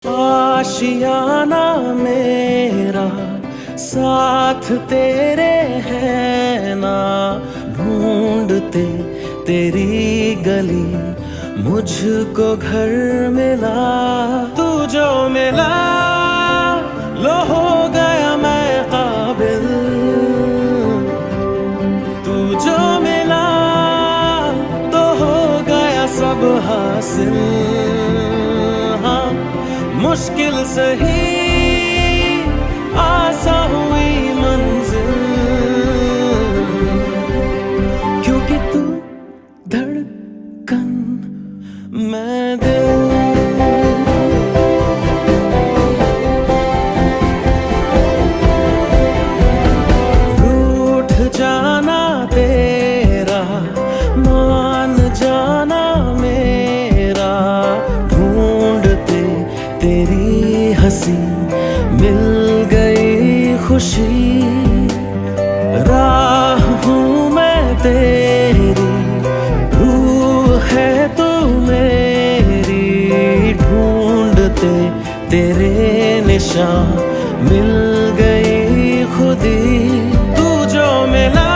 आशियाना मेरा साथ तेरे है ना, ढूंढते तेरी गली मुझको घर मिला। तू जो मिला लो हो गया मैं काबिल, तू जो मिला तो हो गया सब हासिल। हाँ मुश्किल सही आसा हुई मंजिल, क्योंकि तू धड़कन मैं दिल। रूठ जाना तेरा मान जाना मेरा, ढूंढते तेरी हंसी मिल गई खुशी। राह हूँ मैं तेरी, रूह है तू मेरी, ढूंढते तेरे निशान मिल गई खुदी। तू जो मिला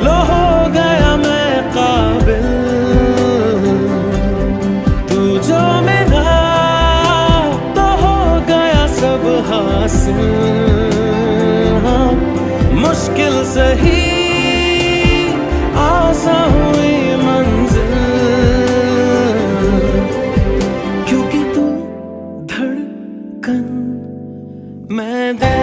लो हो गया मैं काबिल, तू जो मिला तो हो गया सब हासिल। हाँ मुश्किल सही आसा हुई मंजिल, क्योंकि तू धड़कन मैं दिल।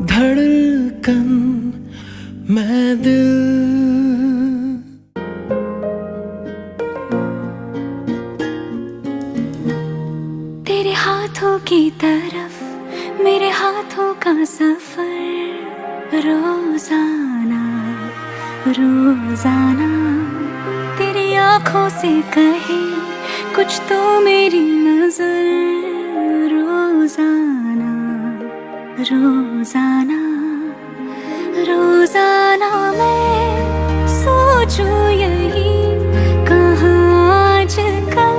धड़कन मैं दिल। तेरे हाथों की तरफ मेरे हाथों का सफर, रोजाना रोजाना तेरी आंखों से कहे कुछ तो मेरी नजर। रोजाना रोजाना रोजाना मैं सोचूं यही, कहाँ आजकल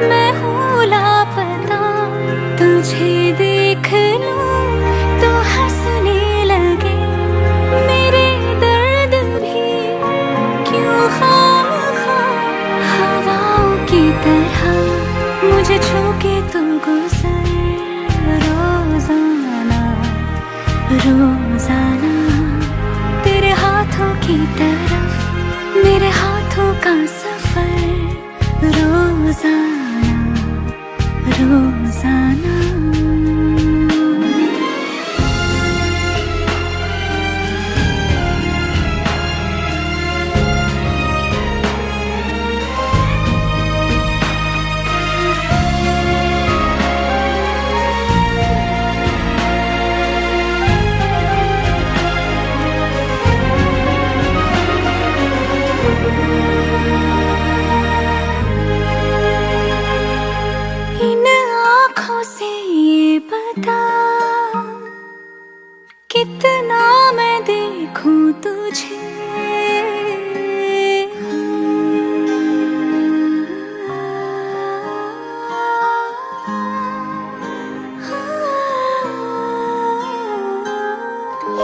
मैं हूँ लापता। तुझे देख लूं तो हंसने लगे मेरे दर्द भी, क्यों खामख़ाह हवाओं की तरह मुझे छू के तू गुजर। रोजाना रोजाना तेरे हाथों की तरफ मेरे हाथों का सफर। रोजाना रोजाना इन आँखों से ये बता, कितना मैं देखूं तुझे।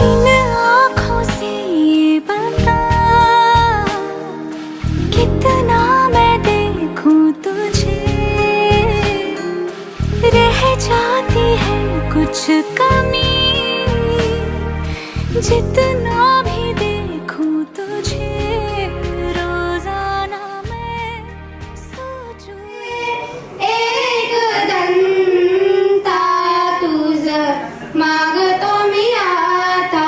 इन आँखों से ये बता, कितना मैं देखूं तुझे। रह जाती है कुछ कमी जितना भी देखूं तुझे। रोजाना मैं सोचूं एक दंता तुझ मागतो मी आता,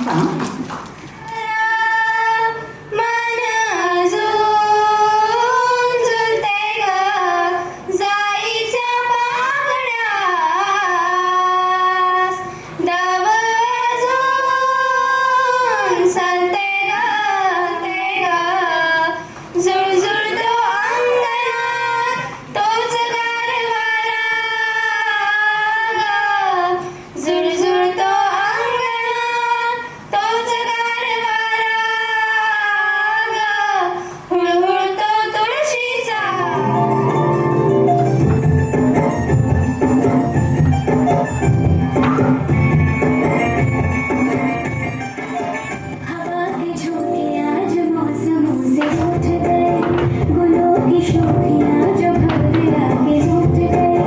मन अजून झुलते ग जाईच्या बागड्यास दव अजून चालते ग झुळझुळतो अंगणात तोच गारवारा ग झुळझुळतो अंगणात तोच गारवारा ग हुळहुळतो तुळशीचा हवा के झोंके आज मौसमों से उठ गए गुलों की शोखियाँ जो घबरा के उठ गए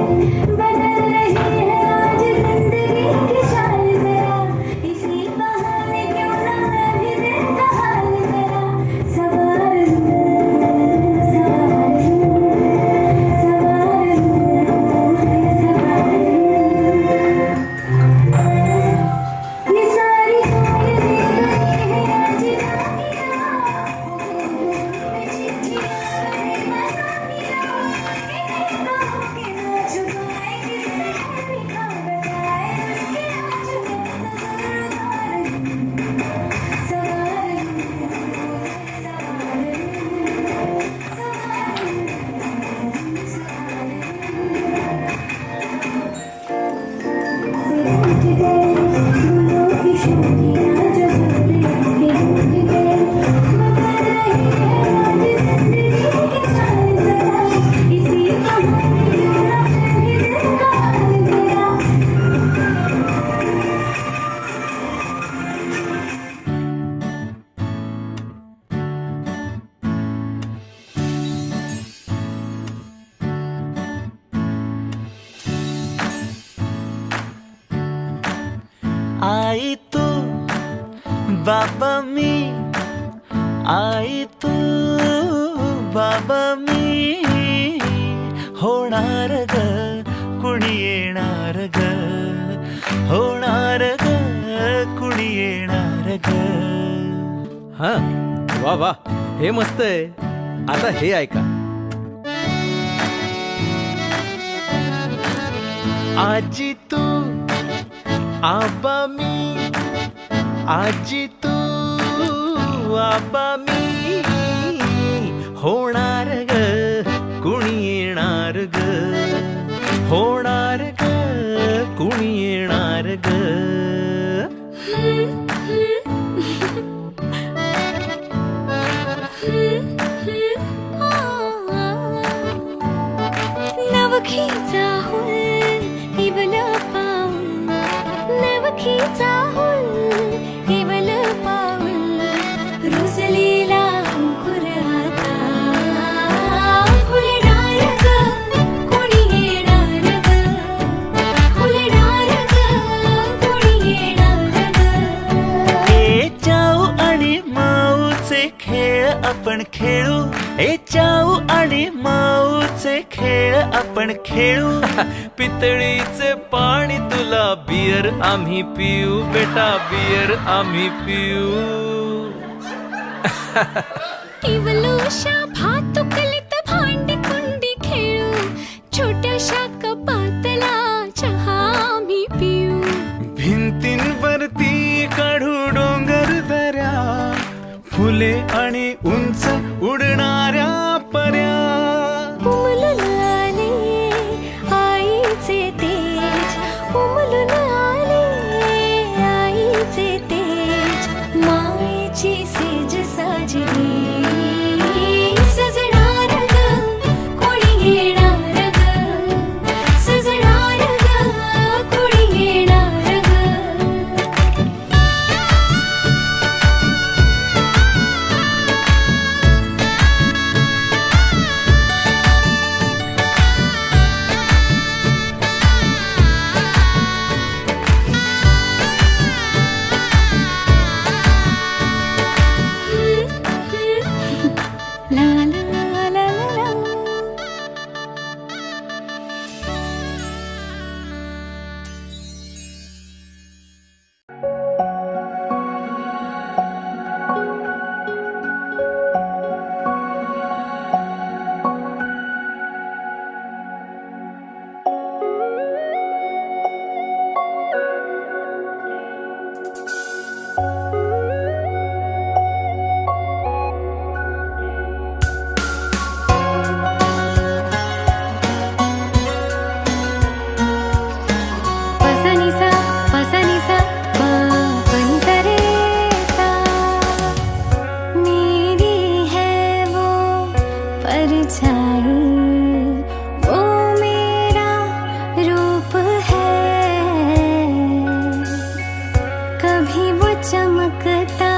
बदल रही है आज जिंदगी की चाल जरा इसी बहाने क्यों ना मैं भी दिल का हाल जरा सवार ये सारी आई तू बाबा मी आई तू बाबा मी होणार ग कुणी येणार ग होणार ग कुणी येणार ग. हा वा वा हे मस्त आहे. आता हे ऐका. आजी तू आबा मी आजी तू आबा मी होणार ग कुणी येणार ग होणार ग कुणी येणार ग. नवखीचा हुल इवल पाऊल नवखीचा हुल इवल पाऊल रुजलेला अंकुर आता फुलणार ग कोणी येणार ग फुलणार ग कोणी येणार ग. ए चाऊ आणि माऊचे खेळ आपण खेळू ए चाऊ आणि माऊचे खेळ आपण खेळू. पितळीचे पाणी तुला बियर आम्ही पिऊ बेटा बियर आम्ही पिऊ. इवलूशा भातुकलीत भांडी कुंडी खेळू छोट्याशा कपातला चहा आम्ही पिऊ. भिंतींवरती काढू डोंगर दऱ्या फुले आणि उंच उडणाऱ्या पर्या. उमलून आले आईचे तेज उमलून आले आईचे तेज मायेची सेज साजली सजणार ग कोणी येणार ग सजणार ग कोणी येणार ग. चमकता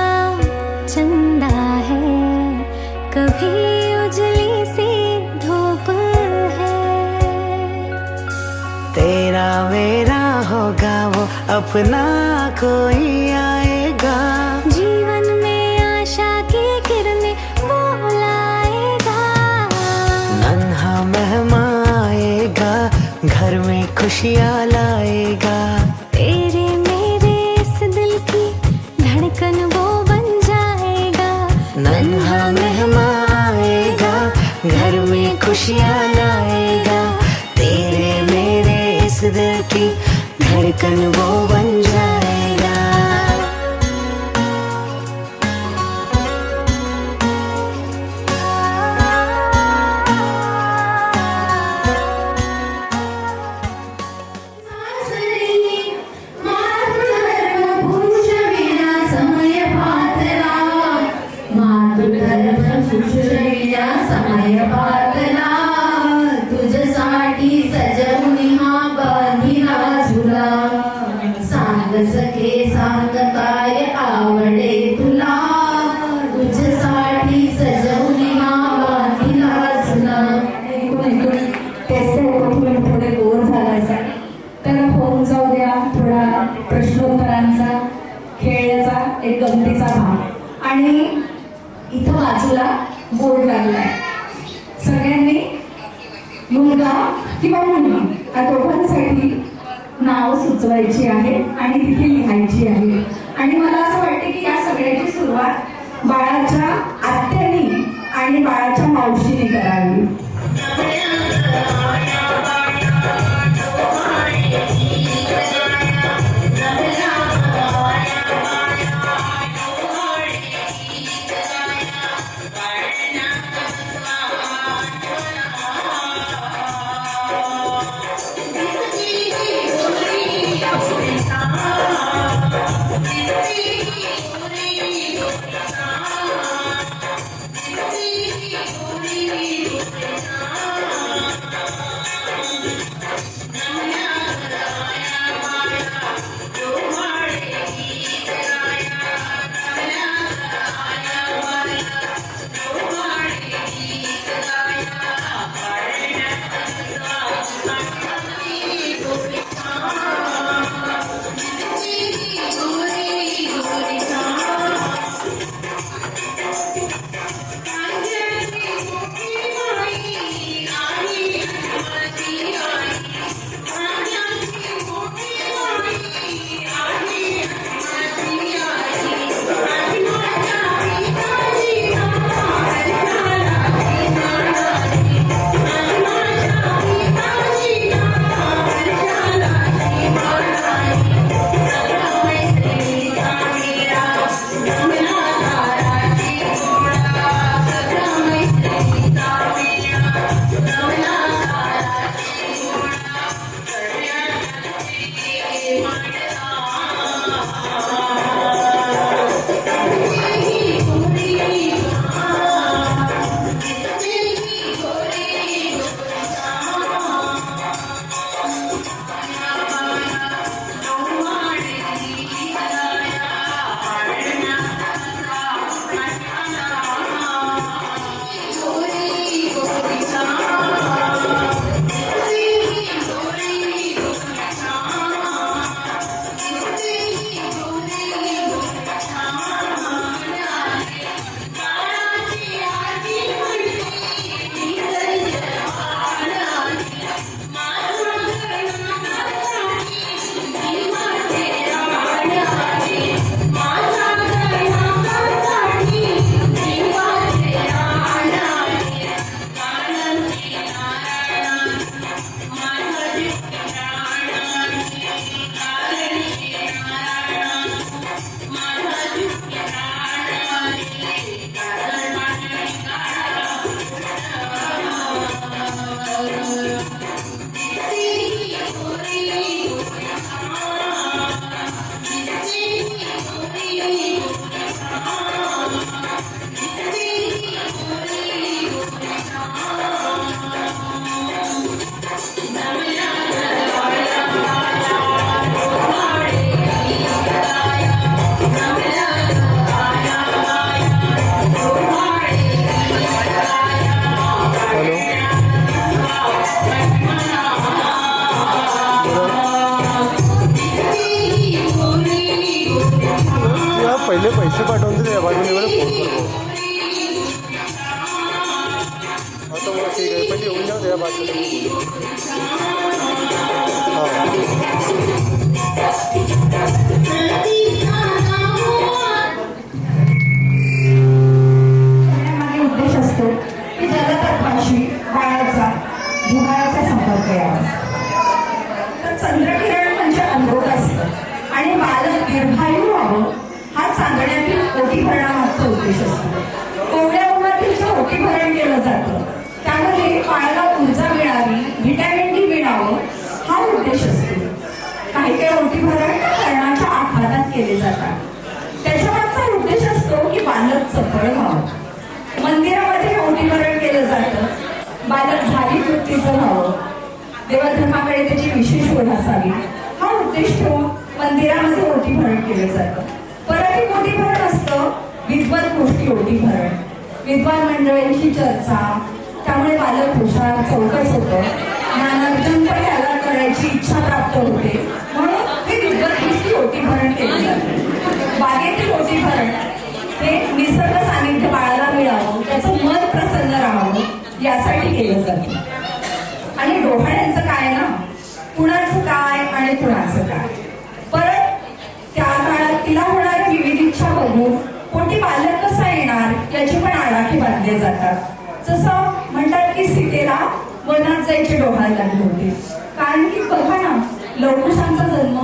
चंदा है, कभी उजली सी धूप है। तेरा मेरा होगा वो अपना कोई आएगा, जीवन में आशा की किरणें वो लाएगा। नन्हा मेहमान आएगा, घर में खुशियाँ लाएगा। तेरे मेरे इस दिल की धड़कन वो बन जाएगा। नन्हा मेहमान आएगा, घर में खुशियाँ लाएगा। तेरे मेरे इस दिल की धड़कन वो बन जाएगा। समय पातला तुझ्यासाठी सजवणी हा बांधिला झुला, सांग सखे सांग काय आवडे तुला, तुझ्यासाठी सजवणी हा बांधिला झुला. थोडे बोर झाला असेल तर होऊन जाऊ द्या. थोडा प्रश्नोत्तरांचा खेळाचा एक गमतीचा भाग. आणि इथं बाजूला बोर्ड लागलाय, सगळ्यांनी मुलगा किंवा मुलगी या दोघांसाठी नाव सुचवायची आहे आणि तिथे लिहायची आहे. आणि मला असं वाटतं की या सगळ्याची सुरुवात बाळाच्या आत्यानी आणि बाळाच्या मावशीने करावी. पहिले पैसे पाठवून त्या बाजूने फोन करतो. आता मग ठीक आहे पहिले येऊन जाऊ त्या बाजूने. मागे उद्देश असतो की जलतत्वाशी बाळाचा जिव्हाळ्याचा संपर्क यावा. तर चंद्रकिरण म्हणजे अनुभव असतं आणि बालक दीर्घायू व्हावं हा सांगण्यातील ओटीभरणामागचा उद्देश असतो. कोवळ्या उन्हातील जे ओटीभरण केलं जातं त्यामध्ये बाळाला ऊर्जा मिळावी, व्हिटॅमिन डी मिळावं हा उद्देश असतो. काही काही ओटीभरण कर्णाच्या आघातात केले जातात. त्याच्यामागचा उद्देश असतो की बालक चपळ व्हावं. मंदिरामध्ये ओटीभरण केलं जातं, बालक धार्मिक वृत्तीचं व्हावं, देवधर्माकडे त्याची विशेष ओढ असावी हा उद्देश ठेवून मंदिरामध्ये ओटीभरण केलं जातं. परत एक ओटीभरण असतं विद्वत गोष्टी ओटीभरण. विद्वान मंडळींची चर्चा, त्यामुळे बालक हुशार चौकस होतं, ज्ञानार्जन पण त्याला करायची इच्छा प्राप्त होते, म्हणून हे विद्वत गोष्टी ओटीभरण केले जाते. बागेतील ओटीभरण हे निसर्ग सानिध्य बाळाला मिळावं, त्याचं मन प्रसन्न राहावं यासाठी केलं जातं. आणि डोहाळ्यांचं काय ना, कुणाचं काय आणि कुणाचं काय. परत त्या काळात तिला होणाऱ्या विविध इच्छा बघून कोणती बालक कसा येणार याचे पण आडाखे बांधले जातात. जसं म्हणतात की सीतेला वनात जायचे डोहाळे लागले होते, कारण की बघा ना लवकुशांचा जन्म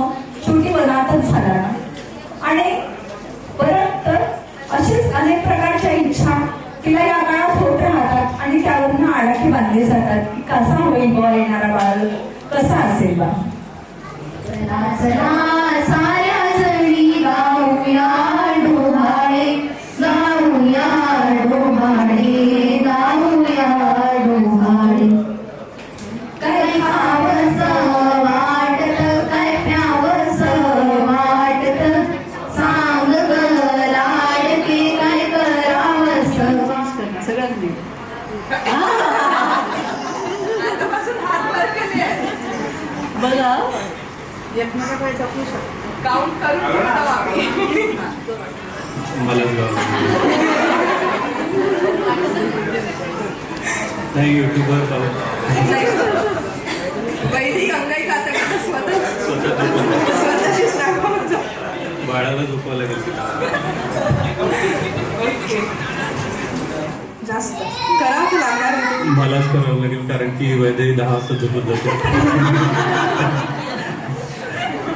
शेवटी वनातच झाला ना. आणि परत तर असेच अनेक प्रकारच्या इच्छा तिला या काळात होत राहतात आणि त्यावरनं आडाखे बांधले जातात की कसा होईल बा येणारा बाळ, कसा असेल बा. चला चला साऱ्या जणी गाऊया डोहाळे, गाऊया डोहाळे, गाऊया डोहाळे. काय खावंस वाटत, काय प्यावंस वाटत, सांग ग लाडके काय करावंस. बघा नाही युट्यूबवर बाळाला झोपावं लागेल. जास्त करावं लागणार. मलाच करावं लागेल कारण की वैद्य 10 वाजता झोपत जाते.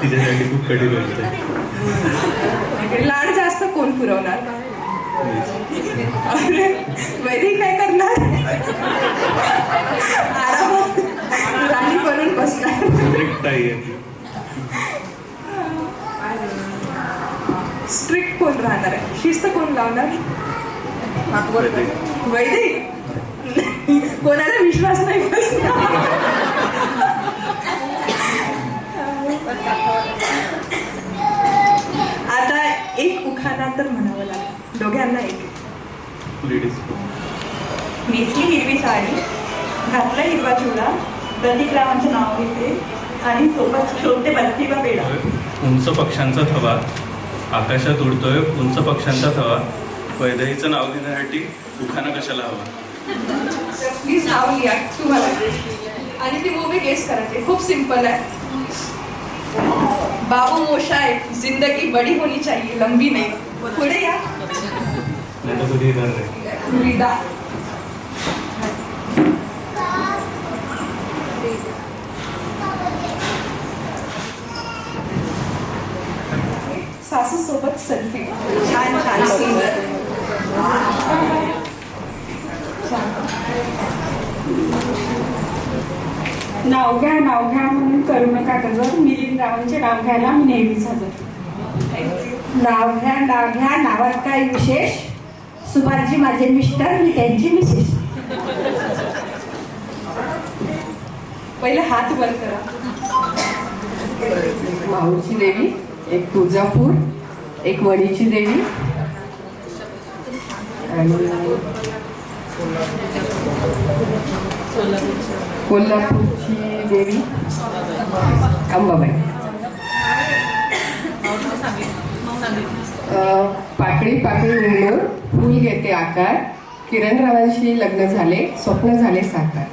तिच्यासाठी खूप कठीण वाटते. लाड जास्त कोण पुरवणार. अरे वैदिक काय करणार, आरामात राणी बनून बसणार. स्ट्रिक्ट कोण राहणार आहे, शिस्त कोण लावणार. वैदिक कोणाला विश्वास नाही बसणार. आता एक उखाणा तर म्हणावं लागेल दोघांना. एक नेसली हिरवी साडी, घातला हिरवा चुडा, प्रतिक्रामांचं नाव घेते आणि सोबत शोधते बत्तीवा पेढा. उंच पक्ष्यांचा थवा आकाशात उडतोय, उंच पक्ष्यांचा थवा. वैदेहीचं नाव घेण्यासाठी उखाणा कशाला हवा. प्लीज नाव लिहा तुम्हाला आणि ती मूवी गेस करायची. खूप सिंपल आहे. बाबू मोशाय, जिंदगी बड़ी होनी चाहिए, लंबी नहीं. पुढे या. विदा. सासू सोबत सेल्फी. छान छान सुंदर. नाव घ्या म्हणून करू नका गजर. मिलिंद रावांचे नाव घ्यायला मी नेहमीच हजर. नाव घ्या नावात काय विशेष. सुभाषजी माझे मिस्टर, मी त्यांची मिसेस. पहिले हात वर करा. माऊची देवी, एक तुळजापूर, एक वणीची देवी आणि कोल्हापूरची देवी अंबाबाई. पाकळी पाकळी उमलून फूल घेते आकार. किरणरावांशी लग्न झाले, स्वप्न झाले साकार.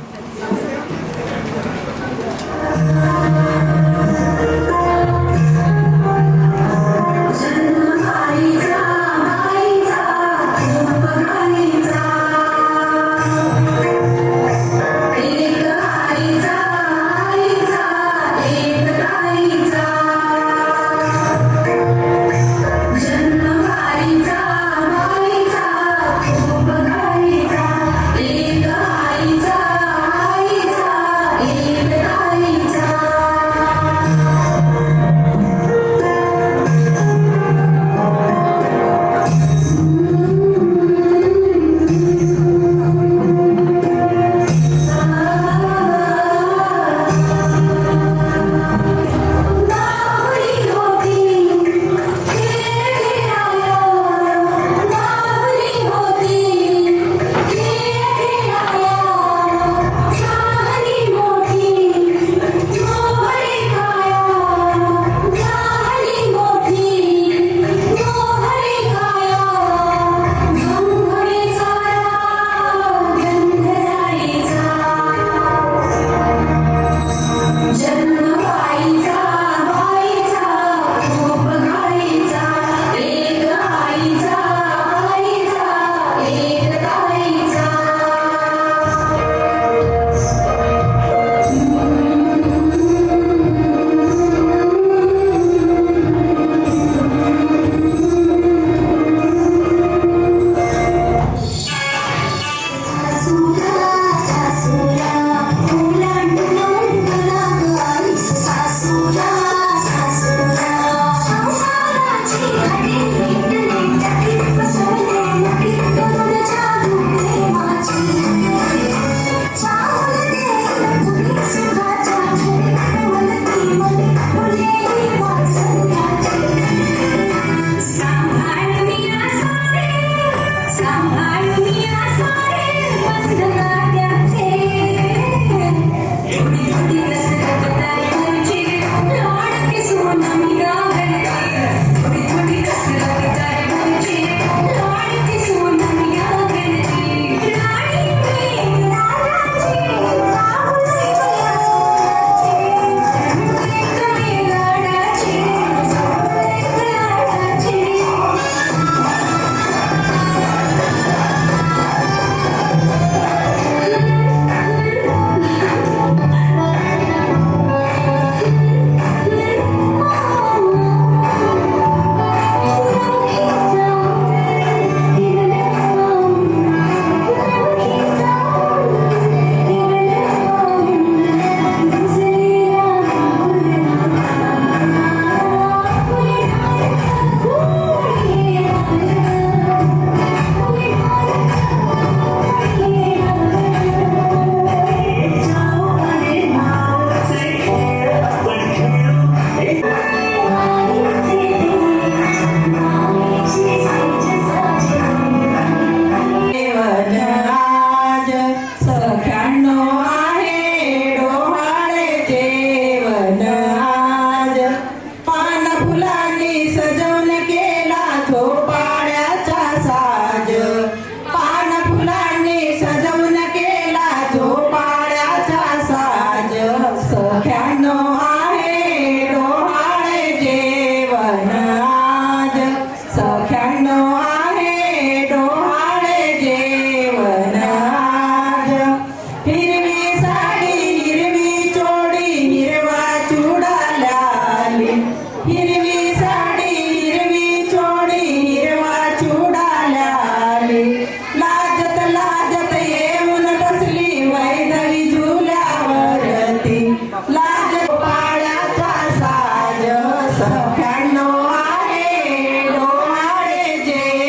सख्यानो आहे डोहाळे जे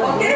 ओके